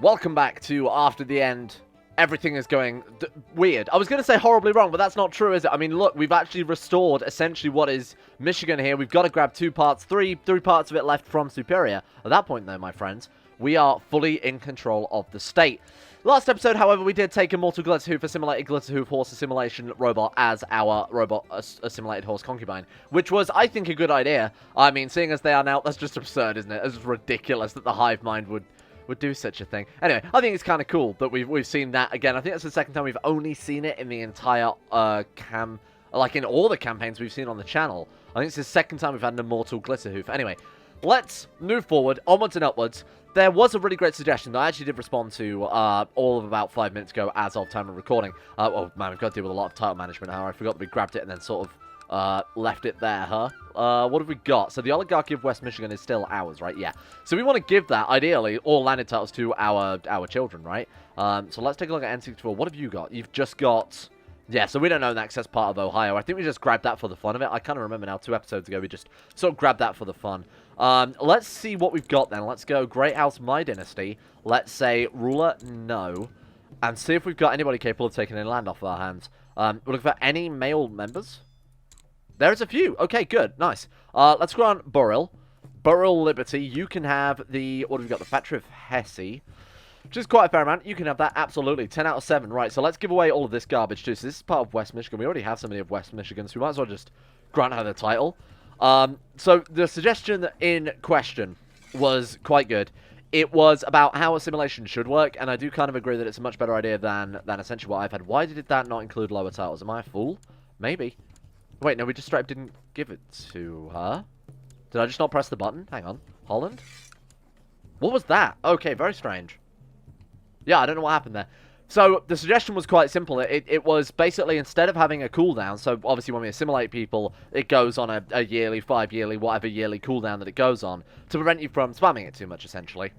Welcome back to After the End. Everything is going weird. I was going to say horribly wrong, but that's not true, is it? I mean, look, we've actually restored essentially what is Michigan here. We've got to grab three parts of it left from Superior. At that point, though, my friends, we are fully in control of the state. Last episode, however, we did take Immortal Glitterhoof, assimilated Glitterhoof horse assimilation robot as our robot assimilated horse concubine, which was, I think, a good idea. I mean, seeing as they are now, that's just absurd, isn't it? It's just ridiculous that the hive mind would do such a thing. Anyway, I think it's kind of cool that we've seen that again. I think that's the second time we've only seen it in the entire like in all the campaigns we've seen on the channel. I think it's the second time we've had an Immortal Glitterhoof. Anyway, let's move forward, onwards and upwards. There was a really great suggestion that I actually did respond to all of about 5 minutes ago as of time of recording. Oh man, we've got to deal with a lot of title management now. I forgot that we grabbed it and then sort of left it there, huh? What have we got? So the oligarchy of West Michigan is still ours, right? Yeah. So we want to give that, ideally, all landed titles to our children, right? So let's take a look at N64. What have you got? You've just got... Yeah, so we don't own that because that's part of Ohio. I think we just grabbed that for the fun of it. I kind of remember now, 2 episodes ago, we just sort of grabbed that for the fun. Let's see what we've got then. Let's go Great House, My Dynasty. Let's say Ruler, no. And see if we've got anybody capable of taking any land off of our hands. We're looking for any male members. There's a few. Okay, good. Nice. Let's go on Burrell. Burrell Liberty. You can have the... What have we got? The Factory of Hesse. Which is quite a fair amount. You can have that. Absolutely. 10 out of 7. Right, so let's give away all of this garbage too. So this is part of West Michigan. We already have somebody of West Michigan, so we might as well just grant her the title. So the suggestion in question was quite good. It was about how assimilation should work, and I do kind of agree that it's a much better idea than essentially what I've had. Why did that not include lower titles? Am I a fool? Maybe. Wait, no, we just straight up didn't give it to her. Did I just not press the button? Hang on. Holland? What was that? Okay, very strange. Yeah, I don't know what happened there. So, the suggestion was quite simple. It was basically, instead of having a cooldown, so obviously when we assimilate people, it goes on a yearly, 5-yearly, whatever yearly cooldown that it goes on, to prevent you from spamming it too much, essentially.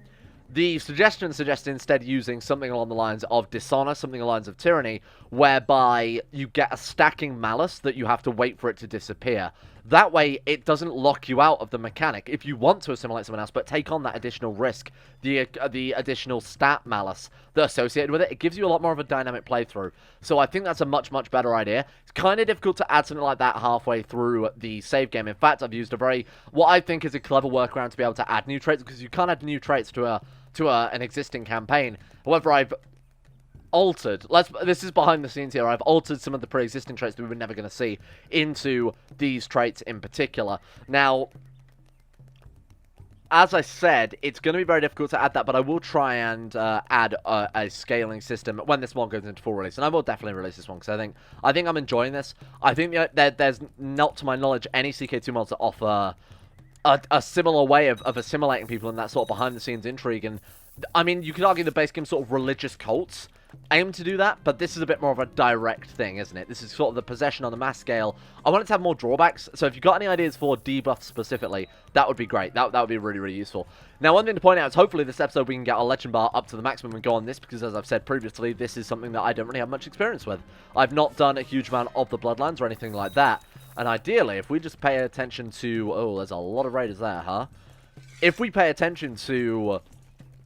The suggestion suggested instead using something along the lines of dishonor, something along the lines of tyranny, whereby you get a stacking malice that you have to wait for it to disappear. That way, it doesn't lock you out of the mechanic. If you want to assimilate someone else, but take on that additional risk, the additional stat malice that's associated with it, it gives you a lot more of a dynamic playthrough. So I think that's a much, much better idea. It's kind of difficult to add something like that halfway through the save game. In fact, I've used what I think is a clever workaround to be able to add new traits, because you can't add new traits to an existing campaign. However, I've altered, this is behind the scenes here, I've altered some of the pre-existing traits that we were never going to see into these traits in particular. Now, as I said, it's going to be very difficult to add that, but I will try and add a scaling system when this one goes into full release, and I will definitely release this one, because I think I'm enjoying this. I think there's not, to my knowledge, any CK2 mods that offer a similar way of assimilating people in that sort of behind-the-scenes intrigue. And I mean, you could argue the base game sort of religious cults aim to do that, but this is a bit more of a direct thing, isn't it? This is sort of the possession on the mass scale. I want it to have more drawbacks, so if you've got any ideas for debuffs specifically, that would be great. That would be really, really useful. Now, one thing to point out is hopefully this episode we can get our legend bar up to the maximum and go on this, because as I've said previously, this is something that I don't really have much experience with. I've not done a huge amount of the Bloodlines or anything like that, and ideally, if we just pay attention to... Oh, there's a lot of raiders there, huh? If we pay attention to...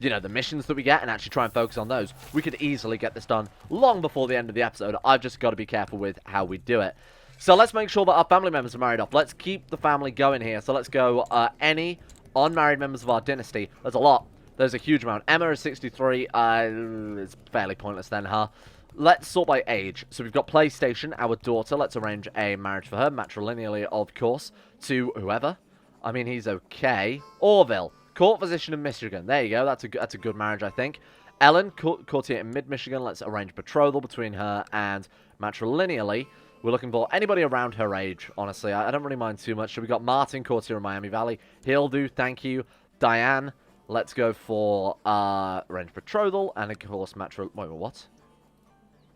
you know, the missions that we get and actually try and focus on those, we could easily get this done long before the end of the episode. I've just got to be careful with how we do it. So let's make sure that our family members are married off. Let's keep the family going here. So let's go any unmarried members of our dynasty. There's a lot. There's a huge amount. Emma is 63. It's fairly pointless then, huh? Let's sort by age. So we've got PlayStation, our daughter. Let's arrange a marriage for her, matrilineally, of course, to whoever. I mean, he's okay. Orville. Court physician in Michigan. There you go. That's a good marriage, I think. Ellen, courtier in mid-Michigan. Let's arrange betrothal between her and matrilineally. We're looking for anybody around her age, honestly. I don't really mind too much. So we got Martin, courtier in Miami Valley. He'll do, thank you. Diane, let's go for arrange betrothal. And, of course, Wait, what?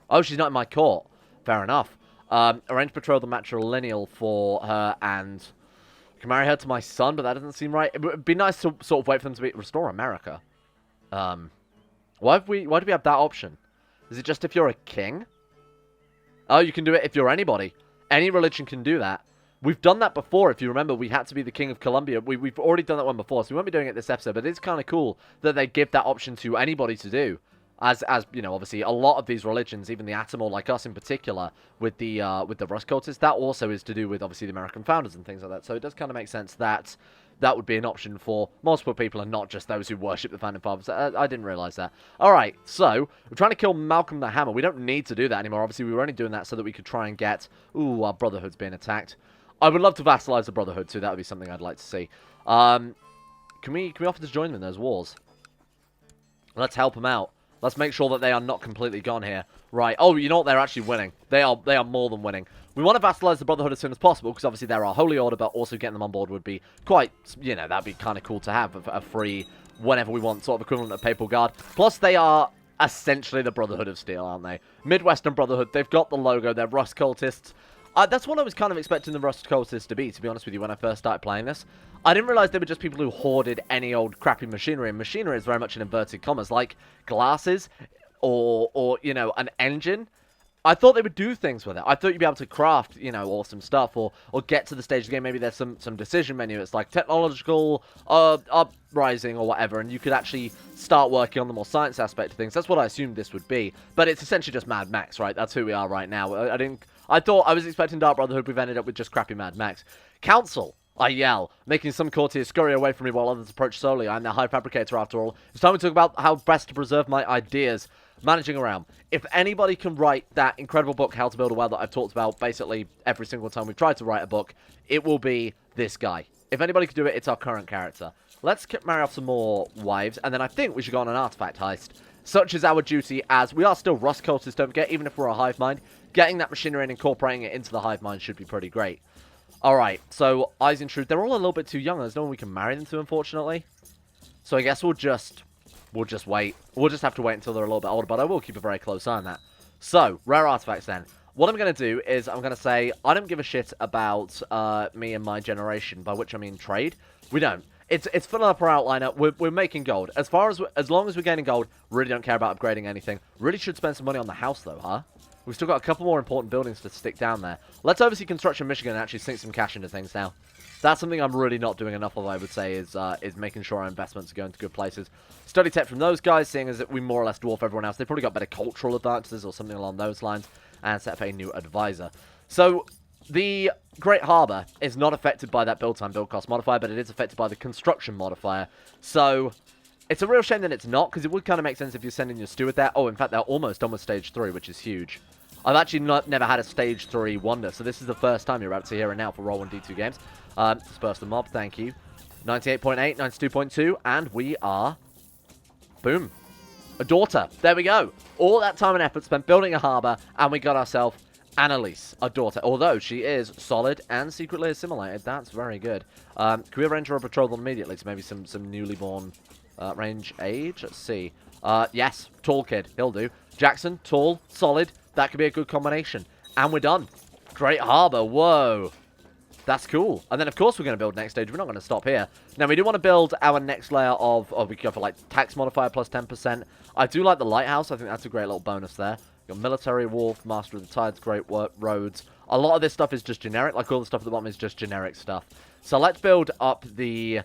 Oh, she's not in my court. Fair enough. Arrange betrothal matrilineal for her and... can marry her to my son, but that doesn't seem right. It would be nice to sort of wait for them to restore America. Why do we have that option? Is it just if you're a king? Oh, you can do it if you're anybody. Any religion can do that. We've done that before, if you remember. We had to be the King of Columbia. We've already done that one before, so we won't be doing it this episode, but it's kind of cool that they give that option to anybody to do. As you know, obviously, a lot of these religions, even the Atomor, like us in particular, with the Rust cultists, that also is to do with, obviously, the American founders and things like that. So it does kind of make sense that that would be an option for multiple people and not just those who worship the Founding Fathers. I didn't realize that. Alright, so, we're trying to kill Malcolm the Hammer. We don't need to do that anymore. Obviously, we were only doing that so that we could try and get... Ooh, our Brotherhood's being attacked. I would love to vassalize the Brotherhood, too. That would be something I'd like to see. Can we offer to join them in those wars? Let's help them out. Let's make sure that they are not completely gone here. Right. Oh, you know what? They're actually winning. They are more than winning. We want to vassalize the Brotherhood as soon as possible, because obviously they're our holy order, but also getting them on board would be quite, you know, that'd be kind of cool to have a free, whenever we want, sort of equivalent of Papal Guard. Plus, they are essentially the Brotherhood of Steel, aren't they? Midwestern Brotherhood. They've got the logo. They're Rust cultists. That's what I was kind of expecting the Rust cultists to be honest with you, when I first started playing this. I didn't realize they were just people who hoarded any old crappy machinery, and machinery is very much in inverted commas, like glasses or you know, an engine. I thought they would do things with it. I thought you'd be able to craft, you know, awesome stuff, or get to the stage of the game. Maybe there's some decision menu. It's like technological uprising or whatever, and you could actually start working on the more science aspect of things. That's what I assumed this would be. But it's essentially just Mad Max, right? That's who we are right now. I thought I was expecting Dark Brotherhood. We've ended up with just crappy Mad Max. Council, I yell, making some courtiers scurry away from me while others approach slowly. I'm the High Fabricator, after all. It's time to talk about how best to preserve my ideas. Managing around. If anybody can write that incredible book, How to Build a Well, that I've talked about basically every single time we've tried to write a book, it will be this guy. If anybody could do it, it's our current character. Let's marry off some more wives, and then I think we should go on an artifact heist. Such is our duty, as we are still Rust cultists, don't forget, even if we're a hive mind. Getting that machinery and incorporating it into the hive mind should be pretty great. Alright, so Eyes in Truth. They're all a little bit too young. There's no one we can marry them to, unfortunately. So I guess we'll just wait. We'll just have to wait until they're a little bit older, but I will keep a very close eye on that. So, rare artifacts then. What I'm going to do is I'm going to say, I don't give a shit about me and my generation, by which I mean trade. We don't. It's filling up our outliner. We're making gold. As long as we're gaining gold, really don't care about upgrading anything. Really should spend some money on the house, though, huh? We've still got a couple more important buildings to stick down there. Let's oversee construction Michigan and actually sink some cash into things now. That's something I'm really not doing enough of, I would say, is making sure our investments are going to good places. Study tech from those guys, seeing as that we more or less dwarf everyone else. They've probably got better cultural advantages or something along those lines, and set up a new advisor. So, the Great Harbour is not affected by that build time, build cost modifier, but it is affected by the construction modifier. So, it's a real shame that it's not, because it would kind of make sense if you're sending your steward there. Oh, in fact, they're almost done with Stage 3, which is huge. I've actually never had a Stage 3 wonder, so this is the first time you're about to see here and now for Roll 1 D2 games. Disperse the mob, thank you. 98.8, 92.2, and we are... Boom. A daughter. There we go. All that time and effort spent building a harbour, and we got ourselves Annalise, a daughter. Although she is solid and secretly assimilated. That's very good. Can we arrange her a betrothal immediately to maybe some newly born range age? Let's see. Yes, tall kid. He'll do. Jackson, tall, solid. That could be a good combination. And we're done. Great harbour. Whoa. That's cool. And then, of course, we're going to build next stage. We're not going to stop here. Now, we do want to build our next layer of we go for, like, tax modifier plus 10%. I do like the lighthouse. I think that's a great little bonus there. Your military wharf, master of the tides, great work, roads. A lot of this stuff is just generic. Like, all the stuff at the bottom is just generic stuff. So, let's build up the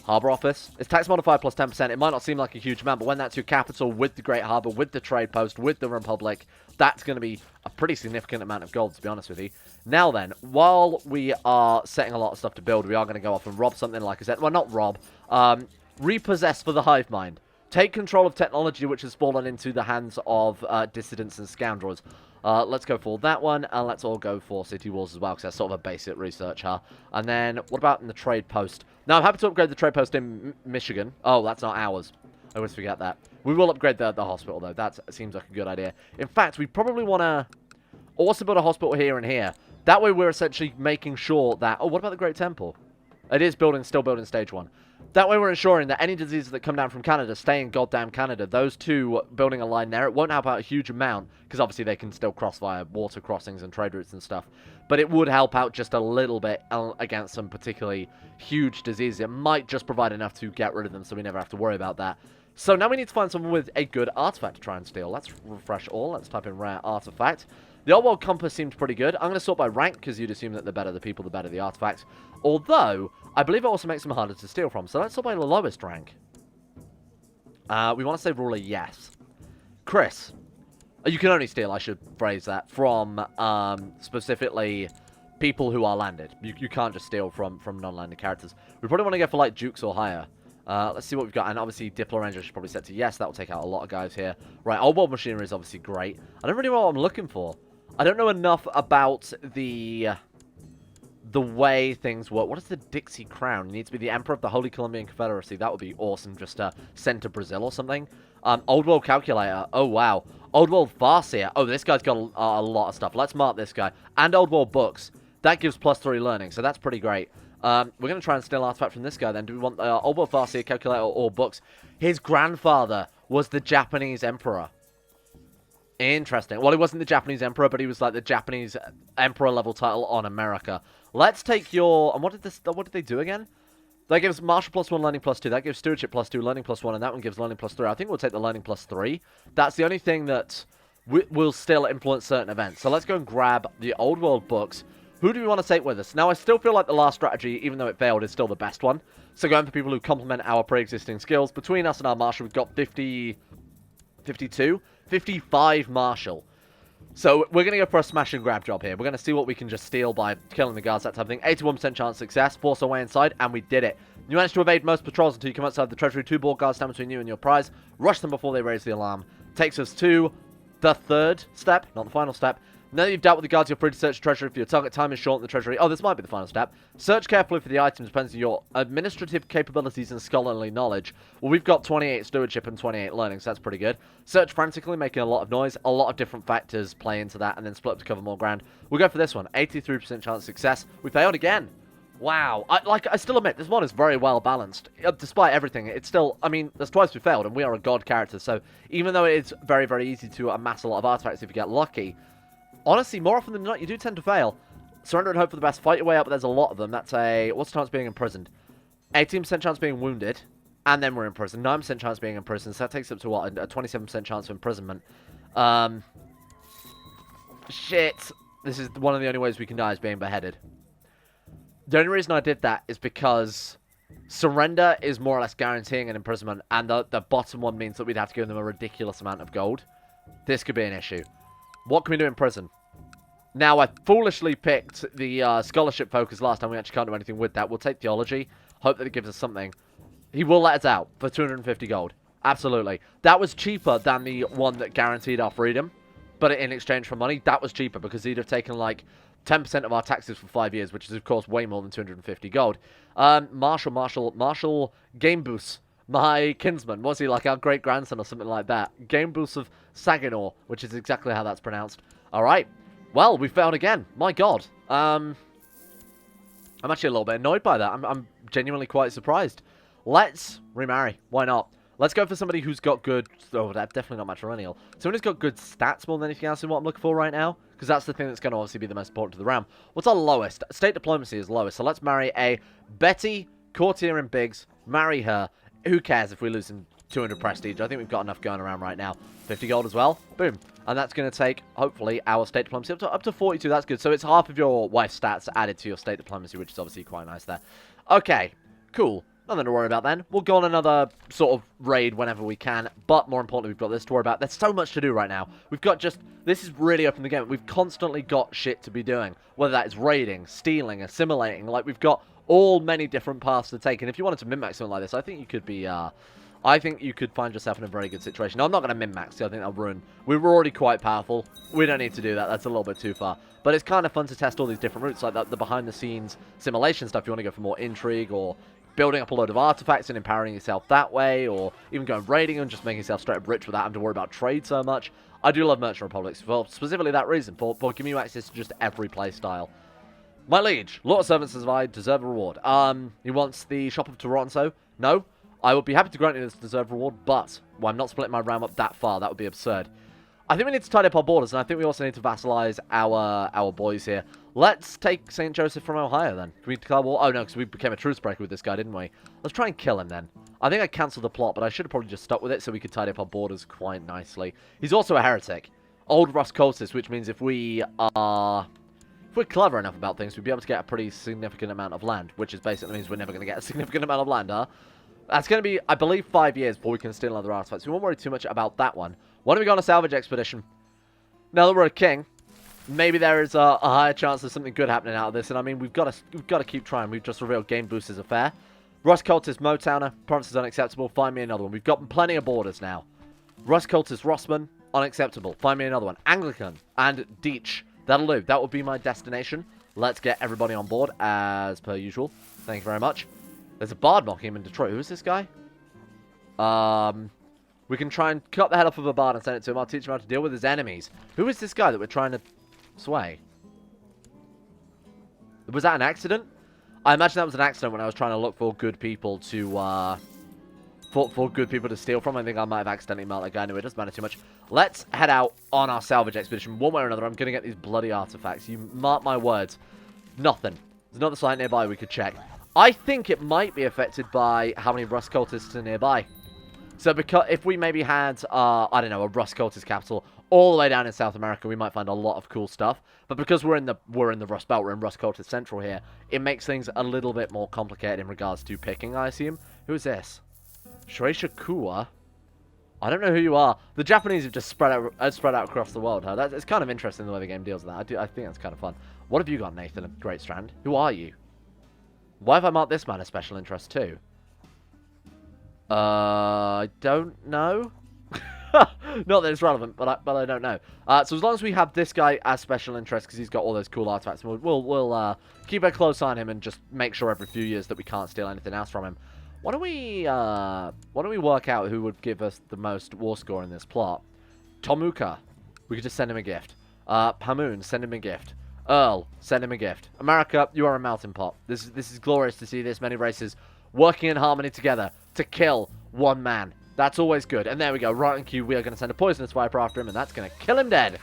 harbour office. It's tax modifier plus 10%. It might not seem like a huge amount, but when that's your capital with the Great Harbour, with the trade post, with the Republic, that's going to be a pretty significant amount of gold, to be honest with you. Now then, while we are setting a lot of stuff to build, we are going to go off and rob something, like I said. Well, not rob. Repossess for the hive mind. Take control of technology which has fallen into the hands of dissidents and scoundrels. Let's go for that one, and let's all go for city walls as well, because that's sort of a basic research, huh? And then, what about in the trade post? Now, I'm happy to upgrade the trade post in Michigan. Oh, that's not ours. I always forget that. We will upgrade the hospital, though. That seems like a good idea. In fact, we probably want to also build a hospital here and here. That way, we're essentially making sure that... Oh, what about the Great Temple? It is still building stage 1. That way, we're ensuring that any diseases that come down from Canada stay in goddamn Canada. Those two building a line there, it won't help out a huge amount, because obviously they can still cross via water crossings and trade routes and stuff. But it would help out just a little bit against some particularly huge diseases. It might just provide enough to get rid of them, so we never have to worry about that. So now we need to find someone with a good artifact to try and steal. Let's refresh all. Let's type in rare artifact. The old world compass seemed pretty good. I'm going to sort by rank, because you'd assume that the better the people, the better the artifacts. Although, I believe it also makes them harder to steal from. So let's sort by the lowest rank. We want to say ruler, yes. Chris. You can only steal, I should phrase that, from specifically people who are landed. You can't just steal from non-landed characters. We probably want to go for like dukes or higher. Let's see what we've got. And obviously, Diplo Ranger should probably set to yes. That will take out a lot of guys here. Right, old world machinery is obviously great. I don't really know what I'm looking for. I don't know enough about the way things work. What is the Dixie Crown? It needs to be the Emperor of the Holy Colombian Confederacy. That would be awesome. Just send to Brazil or something. Old World Calculator. Oh, wow. Old World Farseer. Oh, this guy's got a lot of stuff. Let's mark this guy. And Old World Books. That gives +3 learning, so that's pretty great. We're going to try and steal artifact from this guy then. Do we want Old World Farseer, Calculator, or Books? His grandfather was the Japanese Emperor. Interesting. Well, he wasn't the Japanese Emperor, but he was like the Japanese Emperor level title on America. Let's take your... And what did they do again? That gives Martial +1, Learning +2. That gives Stewardship +2, Learning +1, and that one gives Learning +3. I think we'll take the Learning +3. That's the only thing that will still influence certain events. So let's go and grab the Old World Books. Who do we want to take with us? Now, I still feel like the last strategy, even though it failed, is still the best one. So going for people who complement our pre-existing skills. Between us and our Martial, we've got 55 Martial. So we're going to go for a smash and grab job here. We're going to see what we can just steal by killing the guards, that type of thing. 81% chance of success. Force our way inside, and we did it. You managed to evade most patrols until you come outside the treasury. 2 board guards stand between you and your prize. Rush them before they raise the alarm. Takes us to the third step, not the final step. Now that you've dealt with the guards, you're free to search the treasury for your target. Time is short in the treasury. Oh, this might be the final step. Search carefully for the items, depends on your administrative capabilities and scholarly knowledge. Well, we've got 28 stewardship and 28 learning, so that's pretty good. Search frantically, making a lot of noise. A lot of different factors play into that, and then split up to cover more ground. We'll go for this one. 83% chance of success. We failed again. Wow. I still admit, this one is very well balanced. Despite everything, it's still... I mean, there's twice we failed, and we are a god character, so even though it is very, very easy to amass a lot of artifacts if you get lucky... Honestly, more often than not, you do tend to fail. Surrender and hope for the best. Fight your way up, but there's a lot of them. That's a... What's the chance of being imprisoned? 18% chance of being wounded. And then we're imprisoned. 9% chance of being imprisoned. So that takes up to, what? A 27% chance of imprisonment. Shit. This is one of the only ways we can die is being beheaded. The only reason I did that is because... Surrender is more or less guaranteeing an imprisonment. And the bottom one means that we'd have to give them a ridiculous amount of gold. This could be an issue. What can we do in prison? Now, I foolishly picked the scholarship focus last time. We actually can't do anything with that. We'll take theology. Hope that it gives us something. He will let us out for 250 gold. Absolutely. That was cheaper than the one that guaranteed our freedom. But in exchange for money, that was cheaper because he'd have taken like 10% of our taxes for 5 years, which is, of course, way more than 250 gold. Marshal Gamebus. My kinsman, was he like our great-grandson or something like that? Gamebus of Saginaw, which is exactly how that's pronounced. Alright, well, we failed again. My god. I'm actually a little bit annoyed by that. I'm genuinely quite surprised. Let's remarry. Why not? Let's go for somebody who's got good... Oh, that's definitely not matrilineal. Someone who's got good stats more than anything else is what I'm looking for right now. Because that's the thing that's going to obviously be the most important to the realm. What's our lowest? State diplomacy is lowest. So let's marry a Betty, courtier in Biggs. Marry her. Who cares if we lose some 200 prestige? I think we've got enough going around right now. 50 gold as well. Boom. And that's going to take, hopefully, our state diplomacy up to 42. That's good. So it's half of your wife's stats added to your state diplomacy, which is obviously quite nice there. Okay. Cool. Nothing to worry about then. We'll go on another sort of raid whenever we can. But more importantly, we've got this to worry about. There's so much to do right now. We've got just... This is really open the game. We've constantly got shit to be doing. Whether that is raiding, stealing, assimilating. Like, we've got all many different paths to take. And if you wanted to min-max something like this, I think you could be... I think you could find yourself in a very good situation. No, I'm not going to min-max, because I think that'll ruin... We were already quite powerful. We don't need to do that. That's a little bit too far. But it's kind of fun to test all these different routes, like the behind-the-scenes simulation stuff. You want to go for more intrigue, or building up a load of artifacts and empowering yourself that way, or even going raiding and just making yourself straight up rich without having to worry about trade so much. I do love Merchant Republics for specifically that reason, for giving you access to just every play style. My liege, Lord of Servants says I deserve a reward. He wants the Shop of Toronto. No, I would be happy to grant you this deserved reward, but well, I'm not splitting my realm up that far. That would be absurd. I think we need to tidy up our borders, and I think we also need to vassalize our boys here. Let's take St. Joseph from Ohio, then. Can we declare war? Oh, no, because we became a truce breaker with this guy, didn't we? Let's try and kill him, then. I think I cancelled the plot, but I should have probably just stuck with it so we could tidy up our borders quite nicely. He's also a heretic. old Rust cultists, which means if we're clever enough about things, we'd be able to get a pretty significant amount of land, which is basically means we're never going to get a significant amount of land, huh? That's going to be, I believe, 5 years before we can steal another artifact, so we won't worry too much about that one. Why don't we go on a salvage expedition? Now that we're a king, maybe there is a higher chance of something good happening out of this, and I mean, we've got to keep trying. We've just revealed game boosters are fair. Rust cultist Motowner, province is unacceptable. Find me another one. We've got plenty of borders now. Rust cultist Rossman, unacceptable. Find me another one. Anglican and Deitch. That'll do. That will be my destination. Let's get everybody on board as per usual. Thank you very much. There's a bard knocking him in Detroit. Who is this guy? We can try and cut the head off of a bard and send it to him. I'll teach him how to deal with his enemies. Who is this guy that we're trying to sway? Was that an accident? I imagine that was an accident when I was trying to look for good people to, for good people to steal from. I think I might have accidentally marked that guy. Anyway, it doesn't matter too much. Let's head out on our salvage expedition. One way or another, I'm going to get these bloody artifacts. You mark my words. Nothing. There's another site nearby we could check. I think it might be affected by how many Rust cultists are nearby. So because if we maybe had, I don't know, a Rust cultist capital all the way down in South America, we might find a lot of cool stuff. But because we're in the Rust Belt, we're in Rust cultist Central here, it makes things a little bit more complicated in regards to picking, I assume. Who is this? Shueisha Kuwa? I don't know who you are. The Japanese have just spread out across the world, huh? It's kind of interesting the way the game deals with that. I think that's kind of fun. What have you got, Nathan of Great Strand? Who are you? Why have I marked this man as special interest too? I don't know. Not that it's relevant, but I don't know. So as long as we have this guy as special interest, because he's got all those cool artifacts, we'll keep a close eye on him and just make sure every few years that we can't steal anything else from him. Why don't we work out who would give us the most war score in this plot? Tomuka, we could just send him a gift. Pamoon, send him a gift. Earl, send him a gift. America, you are a melting pot. This is glorious to see this many races working in harmony together to kill one man. That's always good. And there we go. Right on cue, we are going to send a poisonous viper after him, and that's going to kill him dead.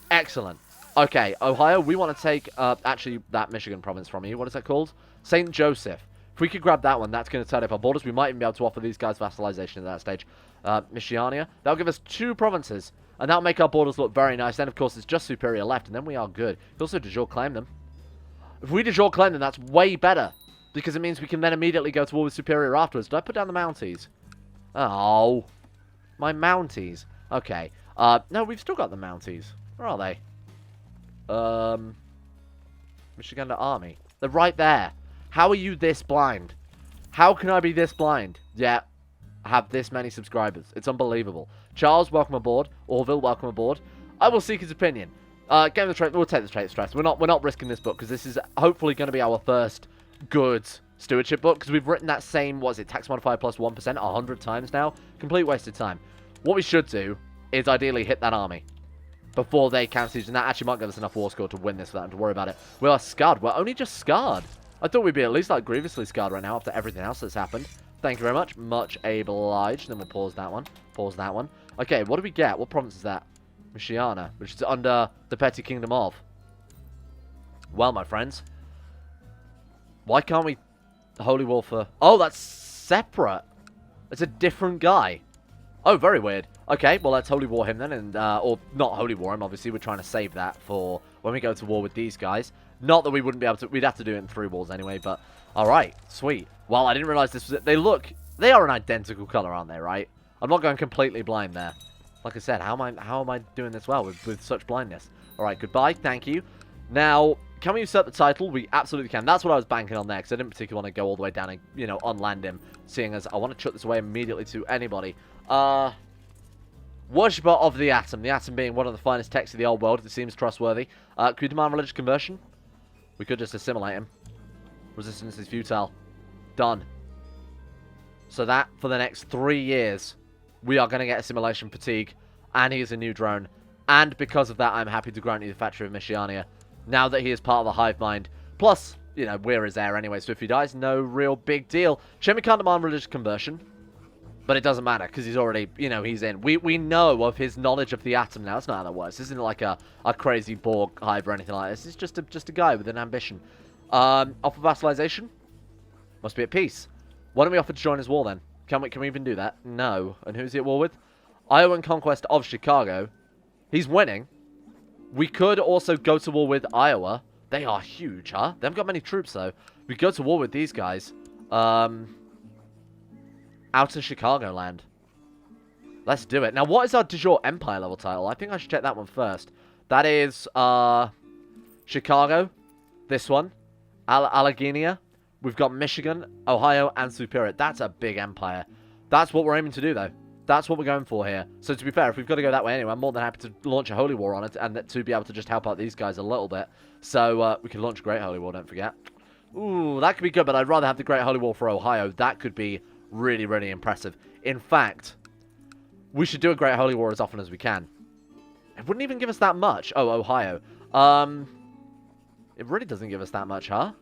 Excellent. Okay, Ohio, we want to take, actually, that Michigan province from you. What is that called? St. Joseph. If we could grab that one, that's going to turn up our borders. We might even be able to offer these guys vassalization at that stage. Michiania. That'll give us 2 provinces, and that'll make our borders look very nice. Then, of course, it's just Superior left, and then we are good. We also de jure claim them. If we de jure claim them, that's way better, because it means we can then immediately go to war with Superior afterwards. Did I put down the Mounties? Oh, my Mounties. Okay. No, we've still got the Mounties. Where are they? Michigan Army. They're right there. How are you this blind? How can I be this blind? Yeah, I have this many subscribers. It's unbelievable. Charles, welcome aboard. Orville, welcome aboard. I will seek his opinion. Game of the trade. We'll take the trade stress. We're not risking this book because this is hopefully going to be our first good stewardship book, because we've written that same, what is it, tax modifier plus 1% 100 times now. Complete waste of time. What we should do is ideally hit that army before they counter siege, and that actually might give us enough war score to win this without having to worry about it. We are scarred. We're only just scarred. I thought we'd be at least like grievously scarred right now after everything else that's happened. Thank you very much. Much obliged. Then we'll pause that one. Pause that one. Okay, what do we get? What province is that? Michiana, which is under the petty kingdom of. Well, my friends, why can't we holy war for... Oh, that's separate. It's a different guy. Oh, very weird. Okay, well, let's holy war him then, and or not holy war him. Obviously, we're trying to save that for when we go to war with these guys. Not that we wouldn't be able to. We'd have to do it in 3 wars anyway. But all right, sweet. Well, I didn't realize this was it. They are an identical color, aren't they? Right? I'm not going completely blind there. Like I said, how am I doing this well with such blindness? All right, goodbye. Thank you. Now, can we usurp the title? We absolutely can. That's what I was banking on there, because I didn't particularly want to go all the way down and, you know, unland him, seeing as I want to chuck this away immediately to anybody. Worshipper of the Atom. The Atom being one of the finest texts of the old world. It seems trustworthy. Could we demand religious conversion? We could just assimilate him. Resistance is futile. Done. So that, for the next 3 years, we are going to get assimilation fatigue, and he is a new drone. And because of that, I'm happy to grant you the Factory of Michiania, now that he is part of the hive mind. Plus, you know, we're his heir anyway, so if he dies, no real big deal. Shemi can't demand religious conversion, but it doesn't matter, because he's already, you know, he's in. We know of his knowledge of the Atom now. That's not how that works. This isn't like a crazy Borg hive or anything like this. It's just a guy with an ambition. Offer vassalization? Must be at peace. Why don't we offer to join his war then? Can we even do that? No. And who's he at war with? Iowan conquest of Chicago. He's winning. We could also go to war with Iowa. They are huge, huh? They haven't got many troops, though. We go to war with these guys. Out of Chicagoland. Let's do it. Now, what is our de jure Empire level title? I think I should check that one first. That is, Chicago. This one. Allegheny. We've got Michigan, Ohio, and Superior. That's a big empire. That's what we're aiming to do, though. That's what we're going for here. So, to be fair, if we've got to go that way anyway, I'm more than happy to launch a holy war on it and to be able to just help out these guys a little bit. So, we can launch a great holy war, don't forget. Ooh, that could be good, but I'd rather have the great holy war for Ohio. That could be really, really impressive. In fact, we should do a great holy war as often as we can. It wouldn't even give us that much. Oh, Ohio. It really doesn't give us that much, huh?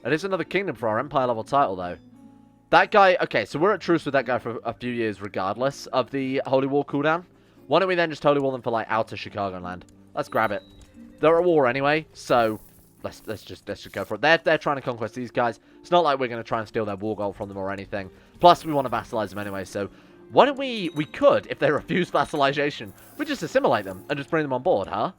It is another kingdom for our empire level title, though. That guy... Okay, so we're at truce with that guy for a few years regardless of the holy war cooldown. Why don't we then just holy war them for, like, outer Chicagoland? Let's grab it. They're at war anyway, so let's just go for it. They're trying to conquest these guys. It's not like we're going to try and steal their war gold from them or anything. Plus, we want to vassalize them anyway, so why don't we could, if they refuse vassalization, we just assimilate them and just bring them on board, huh?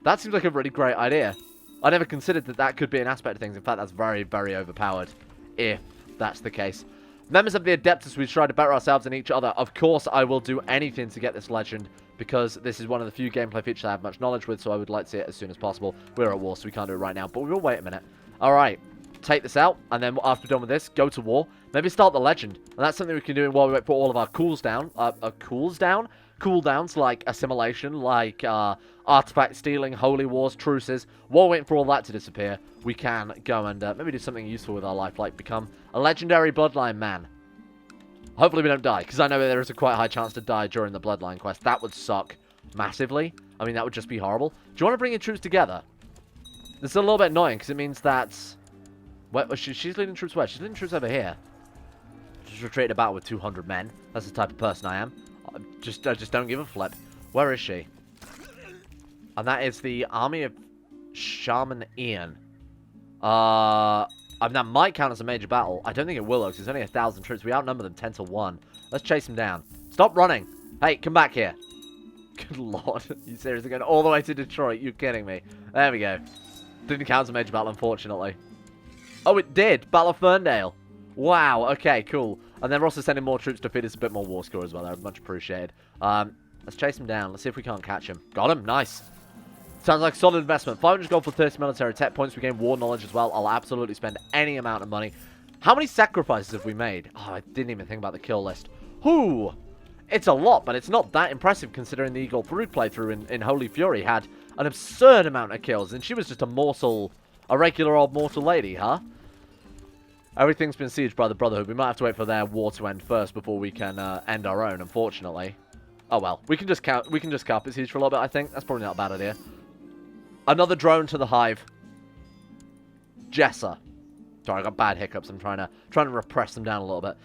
That seems like a really great idea. I never considered that that could be an aspect of things. In fact, that's very, very overpowered, if that's the case. Members of the Adeptus, we try to better ourselves and each other. Of course, I will do anything to get this legend, because this is one of the few gameplay features I have much knowledge with, so I would like to see it as soon as possible. We're at war, so we can't do it right now, but we will wait a minute. Alright, take this out, and then after we're done with this, go to war. Maybe start the legend, and that's something we can do while we wait for all of our cools down. Cooldowns like assimilation, like artifact stealing, holy wars, truces. While waiting for all that to disappear, we can go and maybe do something useful with our life, like become a legendary bloodline man. Hopefully we don't die, because I know there is a quite high chance to die during the bloodline quest. That would suck massively. I mean, that would just be horrible. Do you want to bring your troops together? This is a little bit annoying, because it means that... she's leading troops where? She's leading troops over here. Just retreated about with 200 men. That's the type of person I am. I just don't give a flip. Where is she? And that is the army of Shaman Ian. I mean, that might count as a major battle. I don't think it will, though, because there's only 1,000 troops. We outnumber them 10 to 1. Let's chase them down. Stop running. Hey, come back here. Good lord. You seriously going all the way to Detroit? You're kidding me. There we go. Didn't count as a major battle, unfortunately. Oh, it did. Battle of Ferndale. Wow. Okay, cool. And then we're also sending more troops to feed us a bit more war score as well. They're much appreciated. Let's chase him down. Let's see if we can't catch him. Got him. Nice. Sounds like a solid investment. 500 gold for 30 military tech points. We gain war knowledge as well. I'll absolutely spend any amount of money. How many sacrifices have we made? Oh, I didn't even think about the kill list. Whoo! It's a lot, but it's not that impressive considering the Eagle Through playthrough in Holy Fury had an absurd amount of kills. And she was just a regular old mortal lady, huh? Everything's been sieged by the Brotherhood. We might have to wait for their war to end first before we can end our own, unfortunately. Oh well, we can just carpet siege for a little bit, I think. That's probably not a bad idea. Another drone to the hive. Jessa. Sorry, I got bad hiccups. I'm trying to repress them down a little bit.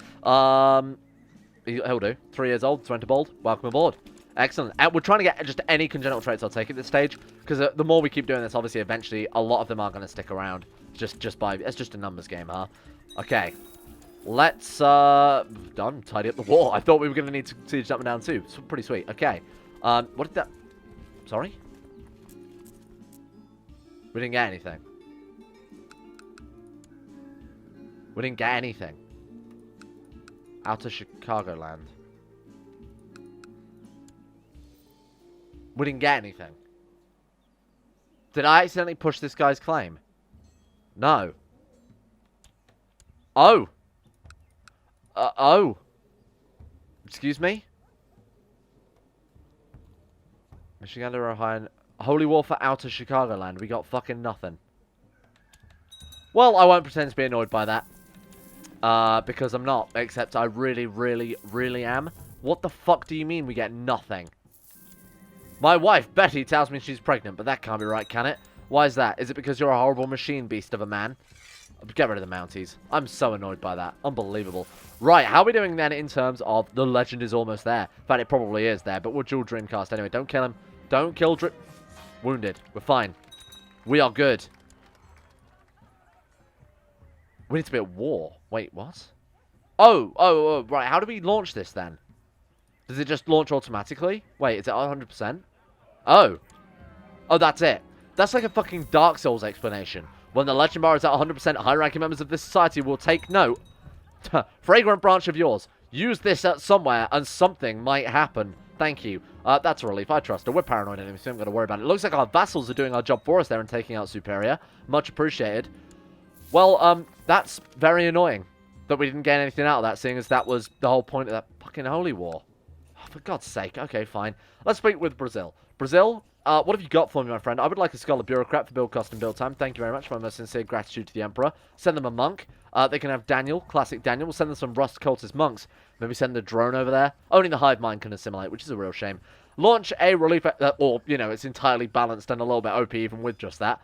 He'll do. 3 years old, went to bold. Welcome aboard. Excellent. We're trying to get just any congenital traits I'll take at this stage, because the more we keep doing this, obviously, eventually, a lot of them are going to stick around. It's just a numbers game, huh? Okay. Let's, done. Tidy up the wall. I thought we were going to need to siege that one down too. It's pretty sweet. Okay. What did that... Sorry? We didn't get anything. We didn't get anything. Out of Chicagoland. We didn't get anything. Did I accidentally push this guy's claim? No. Oh. Oh. Excuse me? Michigan to Ohio. Holy War for Outer Chicagoland. We got fucking nothing. Well, I won't pretend to be annoyed by that. Because I'm not. Except I really, really, really am. What the fuck do you mean we get nothing? My wife, Betty, tells me she's pregnant, but that can't be right, can it? Why is that? Is it because you're a horrible machine beast of a man? Get rid of the Mounties. I'm so annoyed by that. Unbelievable. Right, how are we doing then in terms of the legend is almost there? In fact, it probably is there, but we'll dual Dreamcast anyway. Don't kill him. Don't kill Wounded. We're fine. We are good. We need to be at war. Wait, what? Oh, right. How do we launch this then? Does it just launch automatically? Wait, is it 100%? Oh. Oh, that's it. That's like a fucking Dark Souls explanation. When the legend bar is at 100%, high-ranking members of this society will take note. Fragrant branch of yours. Use this at somewhere and something might happen. Thank you. That's a relief. I trust her. We're paranoid anyway, so I'm going to worry about it. It looks like our vassals are doing our job for us there and taking out Superior. Much appreciated. Well, that's very annoying that we didn't get anything out of that, seeing as that was the whole point of that fucking holy war. Oh, for God's sake. Okay, fine. Let's speak with Brazil. Brazil, what have you got for me, my friend? I would like a Scholar Bureaucrat for build cost and build time. Thank you very much for my most sincere gratitude to the Emperor. Send them a monk. They can have Daniel, classic Daniel. We'll send them some Rust Cultist monks. Maybe send the drone over there. Only the hive mind can assimilate, which is a real shame. Launch a relief, or, you know, it's entirely balanced and a little bit OP even with just that.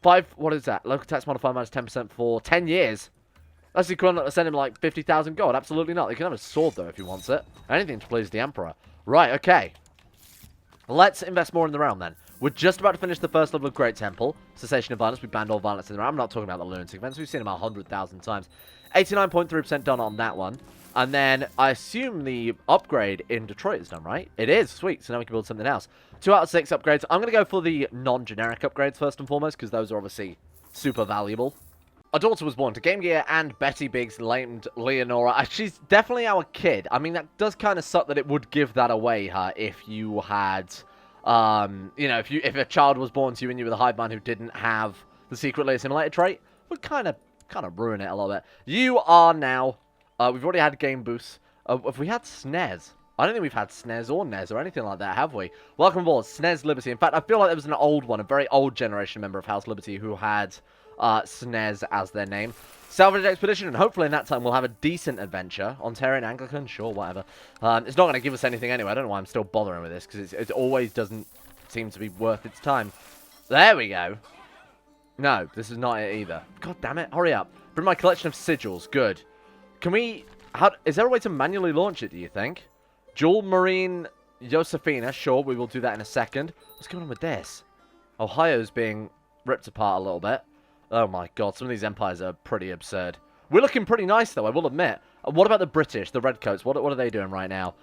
5, what is that? Local tax modifier minus 10% for 10 years. That's the equivalent of sending him like 50,000 gold. Absolutely not. They can have a sword, though, if he wants it. Anything to please the Emperor. Right, okay. Let's invest more in the realm, then. We're just about to finish the first level of Great Temple. Cessation of violence. We banned all violence in the realm. I'm not talking about the lunatic events. We've seen them 100,000 times. 89.3% done on that one. And then I assume the upgrade in Detroit is done, right? It is. Sweet. So now we can build something else. 2 out of 6 upgrades. I'm going to go for the non-generic upgrades first and foremost, because those are obviously super valuable. Our daughter was born to Game Gear and Betty Biggs named Leonora. She's definitely our kid. I mean, that does kind of suck that it would give that away, if you had, you know, if a child was born to you and you were the hive mind who didn't have the secretly assimilated trait, would kind of ruin it a little bit. You are now, we've already had game boosts. Have we had SNES? I don't think we've had SNES or NES or anything like that, have we? Welcome aboard, SNES Liberty. In fact, I feel like there was an old one, a very old generation member of House Liberty who had SNES as their name. Salvage Expedition, and hopefully in that time we'll have a decent adventure. Ontarian Anglican, sure, whatever. It's not going to give us anything anyway. I don't know why I'm still bothering with this, because it always doesn't seem to be worth its time. There we go. No, this is not it either. God damn it, hurry up. Bring my collection of sigils, good. Can we, is there a way to manually launch it, do you think? Jewel Marine Josefina, sure, we will do that in a second. What's going on with this? Ohio's being ripped apart a little bit. Oh my god, some of these empires are pretty absurd. We're looking pretty nice, though, I will admit. What about the British, the Redcoats? What are they doing right now?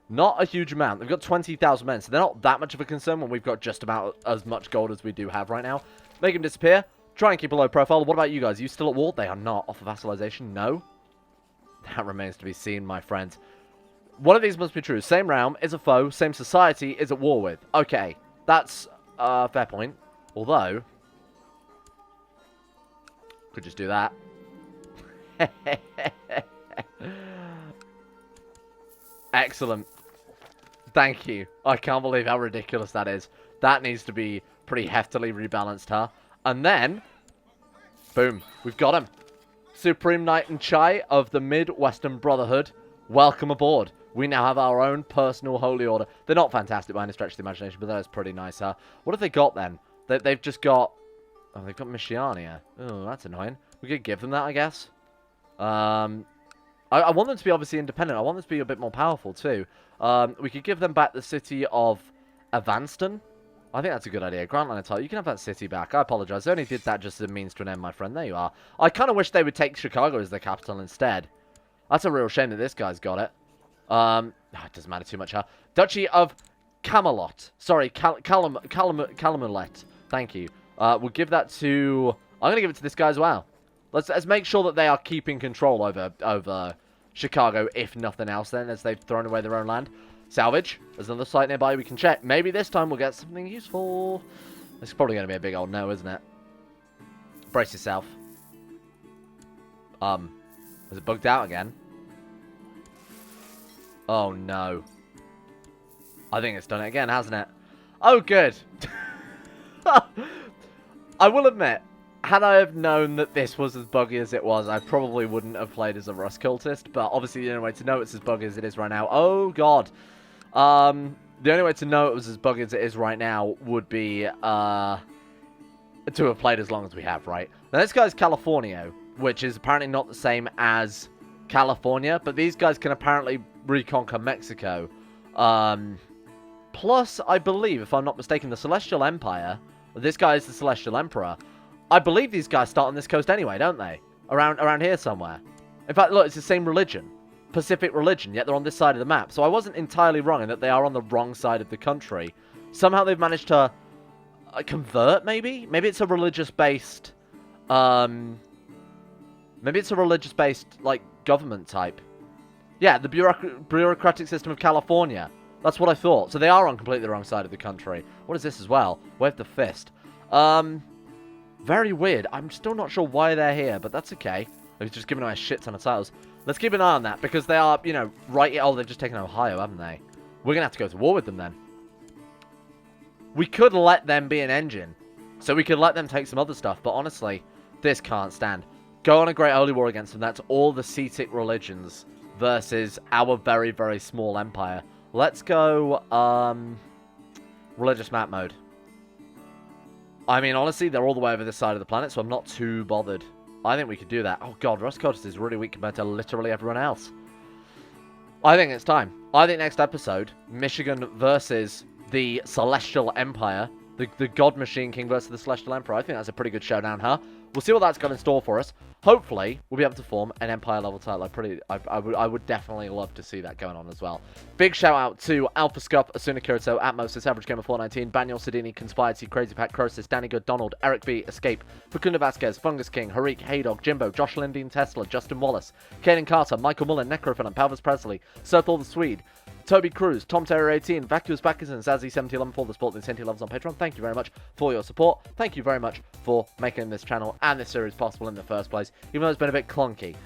Not a huge amount. They've got 20,000 men, so they're not that much of a concern when we've got just about as much gold as we do have right now. Make them disappear. Try and keep a low profile. What about you guys? Are you still at war? They are not. Off of vassalization? No. That remains to be seen, my friends. One of these must be true. Same realm is a foe. Same society is at war with. Okay. That's a fair point. Although, could just do that. Excellent. Thank you. I can't believe how ridiculous that is. That needs to be pretty heftily rebalanced, huh? And then, boom, we've got him. Supreme Knight and Chai of the Midwestern Brotherhood. Welcome aboard. We now have our own personal holy order. They're not fantastic by any stretch of the imagination, but that is pretty nice, huh? What have they got then? They've just got... Oh, they've got Michiania. Oh, that's annoying. We could give them that, I guess. I want them to be obviously independent. I want them to be a bit more powerful, too. We could give them back the city of Avanston. I think that's a good idea. Grant Line title. You can have that city back. I apologize. I only did that just as a means to an end, my friend. There you are. I kind of wish they would take Chicago as their capital instead. That's a real shame that this guy's got it. It doesn't matter too much, huh? Duchy of Camelot. Sorry, Calamulet. Thank you. We'll give that to... I'm going to give it to this guy as well. Let's make sure that they are keeping control over Chicago, if nothing else, then, as they've thrown away their own land. Salvage. There's another site nearby we can check. Maybe this time we'll get something useful. This is probably going to be a big old no, isn't it? Brace yourself. Was it bugged out again? Oh, no. I think it's done it again, hasn't it? Oh, good. I will admit, had I have known that this was as buggy as it was, I probably wouldn't have played as a Rust Cultist. But obviously, the only way to know it's as buggy as it is right now... Oh, God. The only way to know it was as buggy as it is right now would be to have played as long as we have, right? Now, this guy's California, which is apparently not the same as California, but these guys can apparently reconquer Mexico. Plus, I believe, if I'm not mistaken, the Celestial Empire, this guy is the Celestial Emperor. I believe these guys start on this coast anyway, don't they? Around here somewhere. In fact, look, it's the same religion. Pacific religion, yet they're on this side of the map. So I wasn't entirely wrong in that they are on the wrong side of the country. Somehow they've managed to convert, maybe? Maybe it's a religious-based, like, government type. Yeah, the bureaucratic system of California. That's what I thought. So they are on completely the wrong side of the country. What is this as well? Wave the fist. Very weird. I'm still not sure why they're here, but that's okay. They've just given away a shit ton of titles. Let's keep an eye on that, because they are, you know, right... Oh, they've just taken Ohio, haven't they? We're going to have to go to war with them, then. We could let them be an engine. So we could let them take some other stuff, but honestly, this can't stand. Go on a great holy war against them. That's all the Cetic religions versus our very, very small empire. Let's go, religious map mode. I mean, honestly, they're all the way over this side of the planet, so I'm not too bothered. I think we could do that. Oh, God, Rust Cultist is really weak compared to literally everyone else. I think it's time. I think next episode, Michigan versus the Celestial Empire. The God Machine King versus the Celestial Emperor. I think that's a pretty good showdown, huh? We'll see what that's got in store for us. Hopefully, we'll be able to form an Empire-level title. I would definitely love to see that going on as well. Big shout-out to Alpha Scup, Asuna Kirito, Atmos, Average Gamer 419, Baniel Sedini, Conspiracy, Crazy Pat, Crosis, Danny Good, Donald, Eric B, Escape, Facunda Vasquez, Fungus King, Harik, Haydog, Jimbo, Josh Lindeen, Tesla, Justin Wallace, Kaden Carter, Michael Mullen, Necrophilin, Palvis Presley, Serthal the Swede, Toby Cruz, Tom Terror 18, Vacuous Backers, and Zazzy7011 for the support and Senti Loves on Patreon. Thank you very much for your support. Thank you very much for making this channel and this series possible in the first place, even though it's been a bit clunky.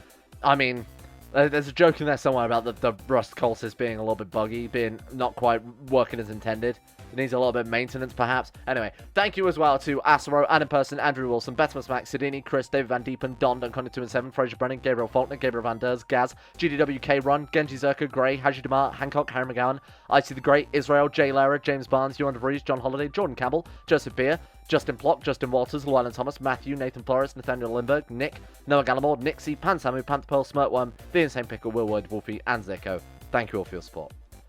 I mean, there's a joke in there somewhere about the Rust Cultist being a little bit buggy, being not quite working as intended. It needs a little bit of maintenance, perhaps. Anyway, thank you as well to Asaro, Adam Person, Andrew Wilson, Betimus Max, Sidini, Chris, David Van Diepen, Don, Duncan 2 and 7, Fraser Brennan, Gabriel Faulkner, Gabriel Van Ders, Gaz, GDWK Run, Genji Zerka, Gray, Haji Damar, Hancock, Harry McGowan, Icy the Great, Israel, Jay Lara, James Barnes, Johan DeVries, John Holiday, Jordan Campbell, Joseph Beer, Justin Plock, Justin Walters, Llewellyn Thomas, Matthew, Nathan Flores, Nathaniel Lindbergh, Nick, Noah Gallimore, Nixie, Pan Samu, Panther Pearl, Smirtworm, The Insane Pickle, Will Word, Wolfie, and Zeko. Thank you all for your support.